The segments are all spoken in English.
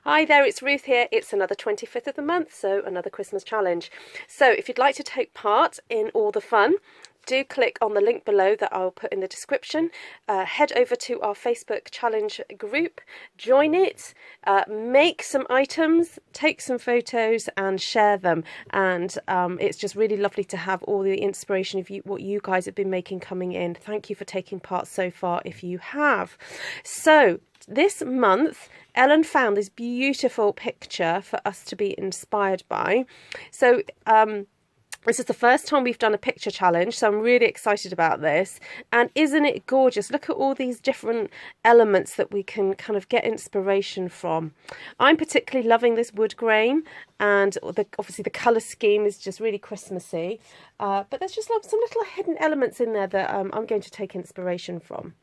Hi there, it's Ruth here. It's another 25th of the month, so another Christmas challenge. So if you'd like to take part in all the fun, do click on the link below that I'll put in the description. Head over to our Facebook challenge group, join it, make some items, take some photos and share them. And it's just really lovely to have all the inspiration of what you guys have been making coming in. Thank you for taking part so far if you have. So this month, Ellen found this beautiful picture for us to be inspired by. So this is the first time we've done a picture challenge, so I'm really excited about this. And isn't it gorgeous? Look at all these different elements that we can kind of get inspiration from. I'm particularly loving this wood grain, and obviously the colour scheme is just really Christmassy. But there's just some little hidden elements in there that I'm going to take inspiration from.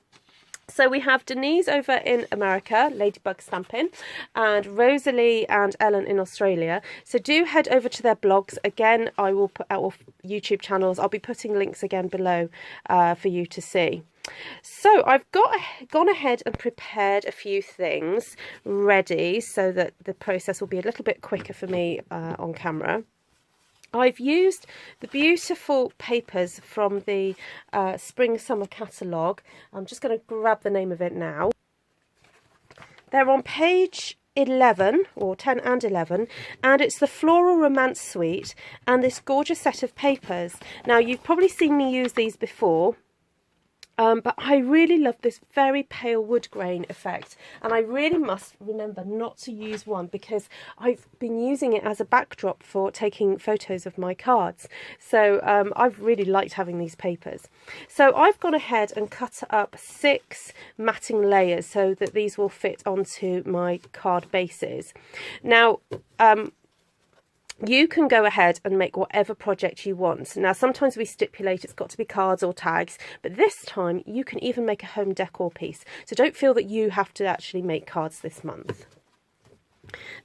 So we have Denise over in America, Ladybug Stampin', and Rosalie and Ellen in Australia. So do head over to their blogs. Again, I will put out YouTube channels. I'll be putting links again below for you to see. So I've gone ahead and prepared a few things ready so that the process will be a little bit quicker for me on camera. I've used the beautiful papers from the Spring Summer catalogue. I'm just going to grab the name of it now. They're on page 11, or 10 and 11, and it's the Floral Romance Suite and this gorgeous set of papers. Now, you've probably seen me use these before. But I really love this very pale wood grain effect, and I really must remember not to use one because I've been using it as a backdrop for taking photos of my cards. So I've really liked having these papers. So I've gone ahead and cut up 6 matting layers so that these will fit onto my card bases. Now, you can go ahead and make whatever project you want. Now, sometimes we stipulate it's got to be cards or tags, but this time you can even make a home decor piece. So don't feel that you have to actually make cards this month.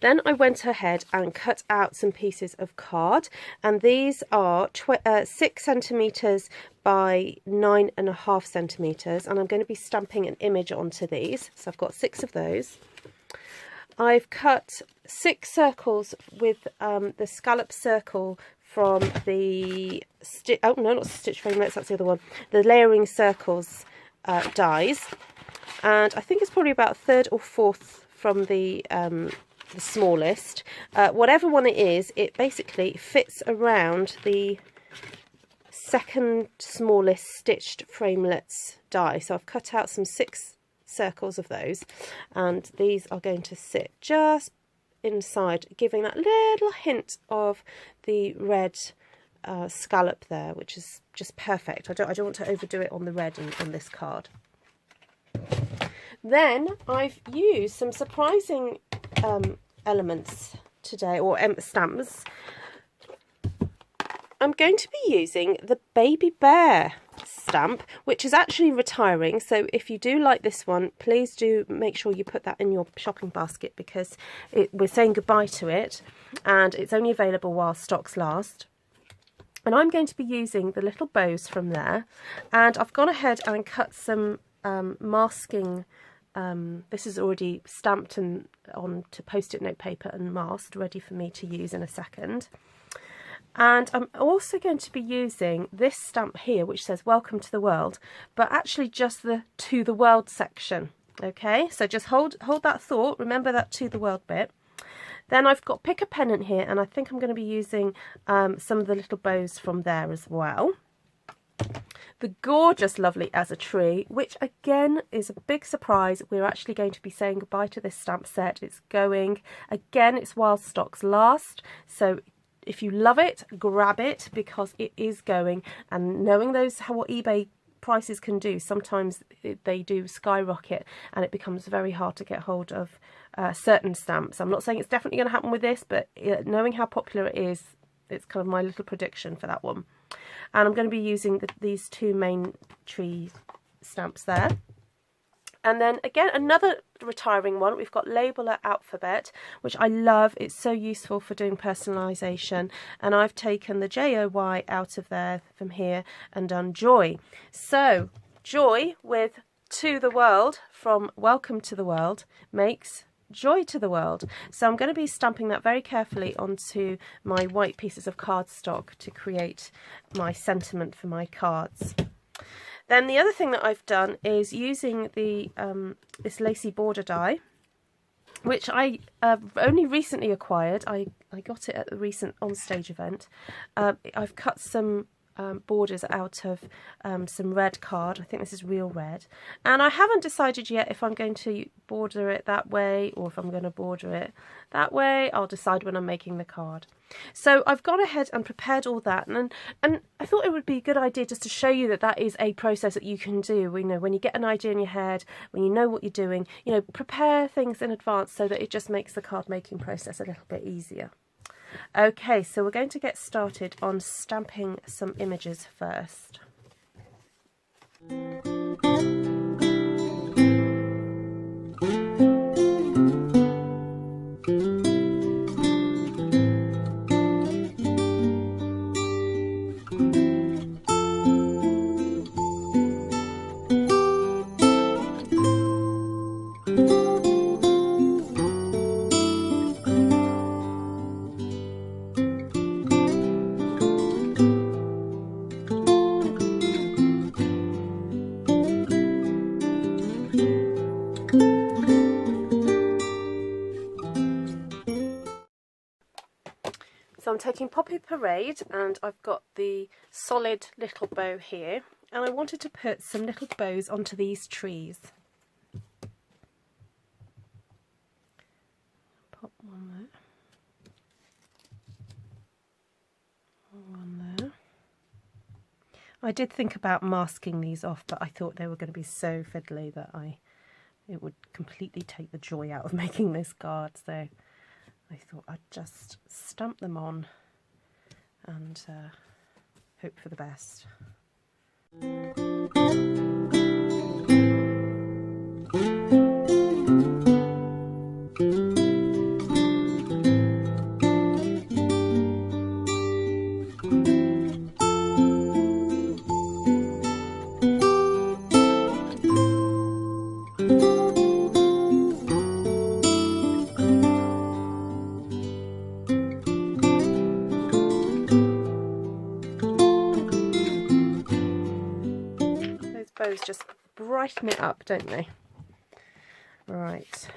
Then I went ahead and cut out some pieces of card, and these are 6 centimetres by 9.5 centimetres, and I'm going to be stamping an image onto these. So I've got 6 of those. I've cut 6 circles with the scallop circle from the not stitch framelits, that's the other one, the layering circles dies, and I think it's probably about 3rd or 4th from the smallest. Whatever one it is, it basically fits around the 2nd smallest stitched framelits die. So I've cut out some 6 circles of those, and these are going to sit just inside, giving that little hint of the red scallop there, which is just perfect. I don't want to overdo it on the red on this card. Then I've used some surprising elements today, or stamps. I'm going to be using the Baby Bear stamp, which is actually retiring, so if you do like this one, please do make sure you put that in your shopping basket, because we're saying goodbye to it and it's only available while stocks last. And I'm going to be using the little bows from there, and I've gone ahead and cut some masking. This is already stamped and onto post-it note paper and masked, ready for me to use in a second. And I'm also going to be using this stamp here, which says Welcome to the World, but actually just the To the World section. Okay, so just hold that thought, remember that To the World bit. Then I've got Pick a Pennant here, and I think I'm going to be using some of the little bows from there as well. The gorgeous Lovely as a Tree, which again is a big surprise. We're actually going to be saying goodbye to this stamp set. It's going. Again, it's while stocks last, so if you love it, grab it, because it is going. And knowing what eBay prices can do, sometimes they do skyrocket and it becomes very hard to get hold of certain stamps. I'm not saying it's definitely going to happen with this, but knowing how popular it is, it's kind of my little prediction for that one. And I'm going to be using these 2 main tree stamps there. And then again, another retiring one, we've got Labeler Alphabet, which I love. It's so useful for doing personalisation. And I've taken the J-O-Y out of there from here and done Joy. So Joy with To the World from Welcome to the World makes joy to the world. So I'm going to be stamping that very carefully onto my white pieces of cardstock to create my sentiment for my cards. Then the other thing that I've done is using the this lacy border die, which I only recently acquired. I got it at the recent onstage event. I've cut some borders out of some red card. I think this is real red, and I haven't decided yet if I'm going to border it that way or if I'm going to border it that way. I'll decide when I'm making the card. So I've gone ahead and prepared all that, and I thought it would be a good idea just to show you that that is a process that you can do. You know, when you get an idea in your head, when you know what you're doing, you know, prepare things in advance so that it just makes the card making process a little bit easier. Okay, so we're going to get started on stamping some images first. So I'm taking Poppy Parade, and I've got the solid little bow here, and I wanted to put some little bows onto these trees. Pop one there. One there. I did think about masking these off, but I thought they were going to be so fiddly that it would completely take the joy out of making this card. So I thought I'd just stamp them on and hope for the best. Bows just brighten it up, don't they? Right,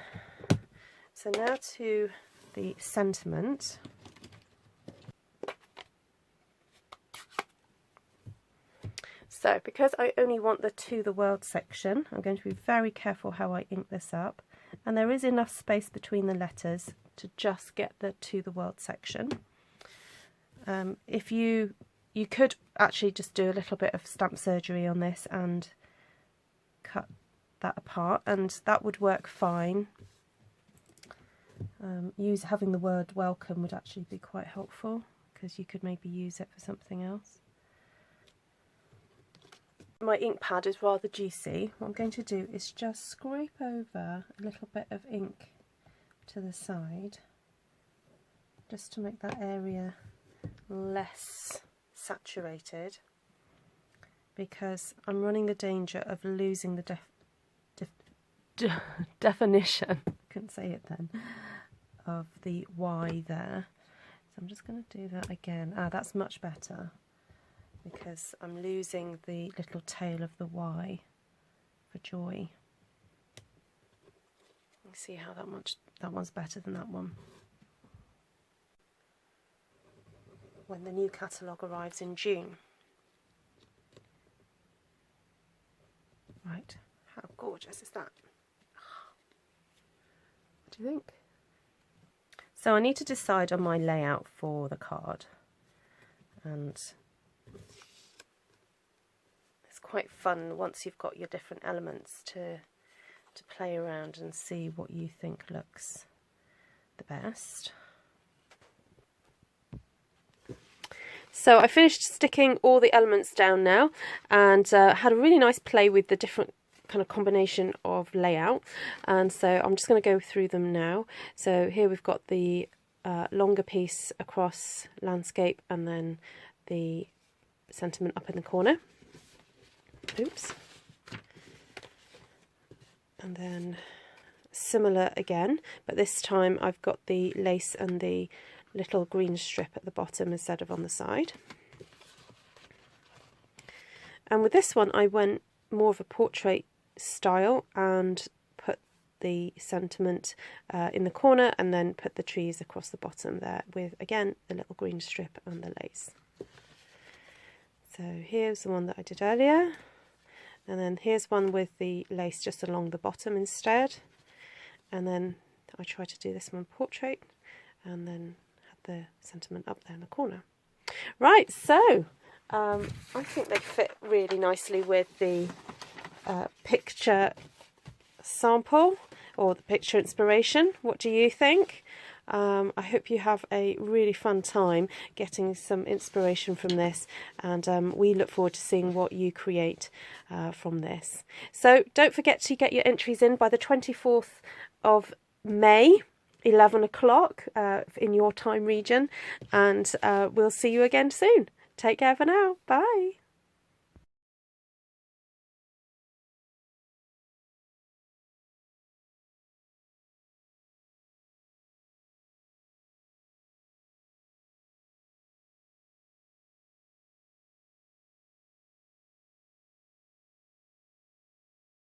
so now to the sentiment. So because I only want the To the World section, I'm going to be very careful how I ink this up, and there is enough space between the letters to just get the To the World section. If you could actually just do a little bit of stamp surgery on this and cut that apart, and that would work fine. Having the word welcome would actually be quite helpful, because you could maybe use it for something else. My ink pad is rather juicy. What I'm going to do is just scrape over a little bit of ink to the side, just to make that area less saturated, because I'm running the danger of losing the definition, couldn't say it then, of the Y there. So I'm just going to do that again. That's much better, because I'm losing the little tail of the Y for joy. Let's see how that one's better than that one. When the new catalogue arrives in June. Right, how gorgeous is that? What do you think? So I need to decide on my layout for the card, and it's quite fun once you've got your different elements to play around and see what you think looks the best. So I finished sticking all the elements down now, and had a really nice play with the different kind of combination of layout, and so I'm just going to go through them now. So here we've got the longer piece across landscape, and then the sentiment up in the corner. Oops. And then similar again, but this time I've got the lace and the little green strip at the bottom instead of on the side. And with this one I went more of a portrait style and put the sentiment in the corner and then put the trees across the bottom there with, again, the little green strip and the lace. So here's the one that I did earlier, and then here's one with the lace just along the bottom instead, and then I tried to do this one portrait and then had the sentiment up there in the corner. Right, so I think they fit really nicely with the picture sample or the picture inspiration. What do you think? I hope you have a really fun time getting some inspiration from this, and we look forward to seeing what you create from this. So don't forget to get your entries in by the 24th of May, 11 o'clock in your time region, and we'll see you again soon. Take care for now. Bye.